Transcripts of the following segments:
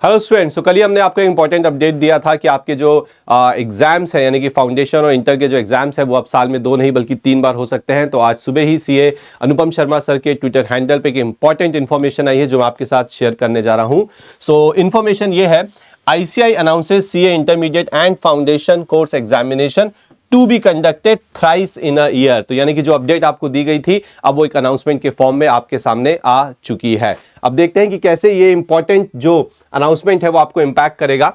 Hello students, तो कल ही हमने आपको इंपॉर्टेंट अपडेट दिया था कि आपके जो एग्जाम्स हैं यानी कि फाउंडेशन और इंटर के जो एग्जाम्स हैं वो अब साल में 2 नहीं बल्कि 3 बार हो सकते हैं। तो आज सुबह ही सीए अनुपम शर्मा सर के ट्विटर हैंडल पे एक इंपॉर्टेंट इन्फॉर्मेशन आई है जो मैं आपके साथ शेयर करने जा रहा हूं। सो इन्फॉर्मेशन ये है, ICAI announces CA intermediate and foundation course examination to be conducted thrice in a year. तो यानी कि जो अपडेट आपको दी गई थी अब वो एक अनाउंसमेंट के फॉर्म में आपके सामने आ चुकी है। अब देखते हैं कि कैसे ये इंपॉर्टेंट जो अनाउंसमेंट है वो आपको इंपैक्ट करेगा।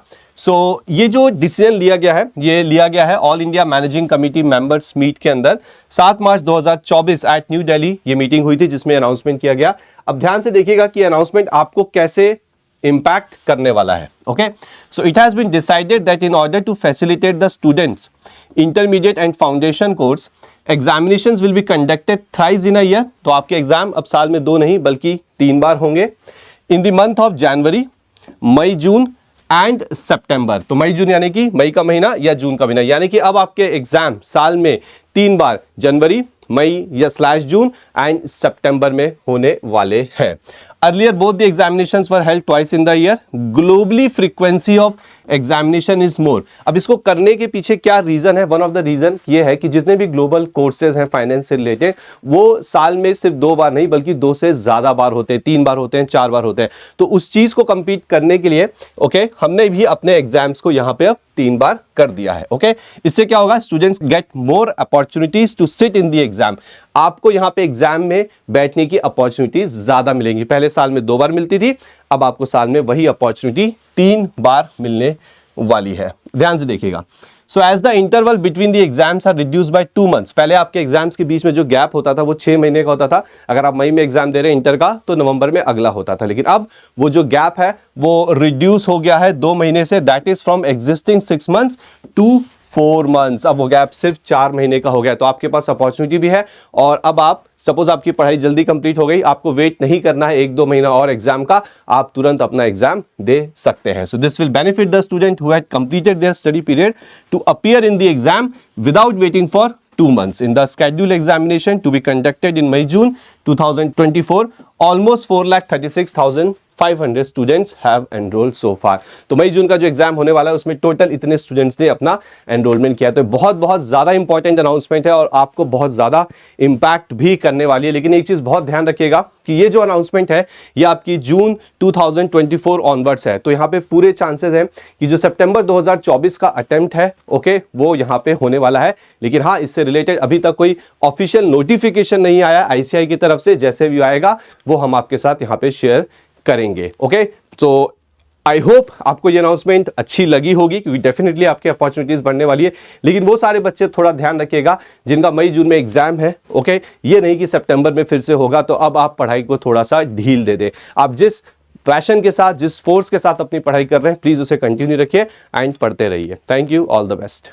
ये जो डिसीजन लिया गया है ये लिया गया है all India managing committee members meet के अंदर 7 मार्च 2024 एट न्यू दिल्ली ये मीटिंग हुई थी जिसमें अनाउंसमेंट किया गया। अब ध्यान से देखिएगा कि अनाउंसमेंट आपको कैसे इम्पैक्ट करने वाला है। Okay, so it has been decided that in order to facilitate the students intermediate and foundation course examinations will be conducted thrice in a year. तो आपके एग्जाम अब साल में 2 नहीं बल्कि 3 बार होंगे। In the month of January, May, June and September. तो मई जून यानी कि मई का महीना या जून का महीना, यानी कि अब आपके एग्जाम साल में 3 बार जनवरी, मई या /जून एंड सितंबर में होने वाले हैं। Earlier both the examinations were held twice in the year. Globally frequency of examination is more. अब इसको करने के पीछे क्या रीजन है? वन ऑफ द रीजन ये है कि जितने भी ग्लोबल कोर्सेज हैं फाइनेंस से रिलेटेड वो साल में सिर्फ 2 बार नहीं बल्कि 2 से ज्यादा बार होते हैं, 3 बार होते हैं, 4 बार होते हैं। तो उस चीज को कंप्लीट करने के लिए हमने भी अपने एग्जाम्स को यहाँ पे अब 3 बार कर दिया है। इससे क्या होगा? Students get more opportunities to sit in the exam. आपको यहाँ पे एग्जाम में बैठने की अपॉर्चुनिटीज ज्यादा मिलेंगी। पहले साल में 2 बार मिलती थी, अब आपको साल में वही अपॉर्चुनिटी 3 बार मिलने वाली है। ध्यान से देखिएगा। So as the interval between the exams are reduce by 2 months. पहले आपके एग्जाम्स के बीच में जो गैप होता था वो 6 महीने का होता था। अगर आप मई में एग्जाम दे रहे हैं इंटर का तो नवंबर में अगला होता था, लेकिन अब वो जो गैप है वो रिड्यूस हो गया है 2 महीने से। That is from existing 6 months to 4 months. अब वो गैप सिर्फ 4 महीने का हो गया। तो आपके पास अपॉर्चुनिटी भी है और अब आप सपोज आपकी पढ़ाई जल्दी कंप्लीट हो गई, आपको वेट नहीं करना है 1-2 महीना और एग्जाम का, आप तुरंत अपना एग्जाम दे सकते हैं। So this will benefit the student who had completed their study period to appear in the exam without waiting for 2 months. In the scheduled examination to be conducted in May-June 2024, almost 4,36,500 students have enrolled so far. तो मई जून का जो exam होने वाला है उसमें total इतने students ने अपना एनरोलमेंट किया। तो बहुत बहुत ज्यादा इंपॉर्टेंट अनाउंसमेंट है और आपको बहुत ज्यादा इंपैक्ट भी करने वाली है। लेकिन एक चीज बहुत ध्यान रखिएगा कि ये जो अनाउंसमेंट है ये आपकी जून 2024 ऑनवर्ड्स है। तो यहाँ पे पूरे चांसेस हैं कि जो सितंबर 2024 का अटेम्प्ट है वो यहाँ पे होने वाला है। लेकिन हाँ, इससे रिलेटेड अभी तक कोई ऑफिशियल नोटिफिकेशन नहीं आया ICAI की तरफ से। जैसे भी आएगा वो हम आपके साथ यहाँ पे शेयर करेंगे। तो आई होप आपको ये अनाउंसमेंट अच्छी लगी होगी क्योंकि डेफिनेटली आपकी अपॉर्चुनिटीज बढ़ने वाली है। लेकिन वो सारे बच्चे थोड़ा ध्यान रखिएगा जिनका मई जून में एग्जाम है। ये नहीं कि सितंबर में फिर से होगा तो अब आप पढ़ाई को थोड़ा सा ढील दे दें। आप जिस पैशन के साथ, जिस फोर्स के साथ अपनी पढ़ाई कर रहे हैं प्लीज उसे कंटिन्यू रखिए एंड पढ़ते रहिए। Thank you, all the best.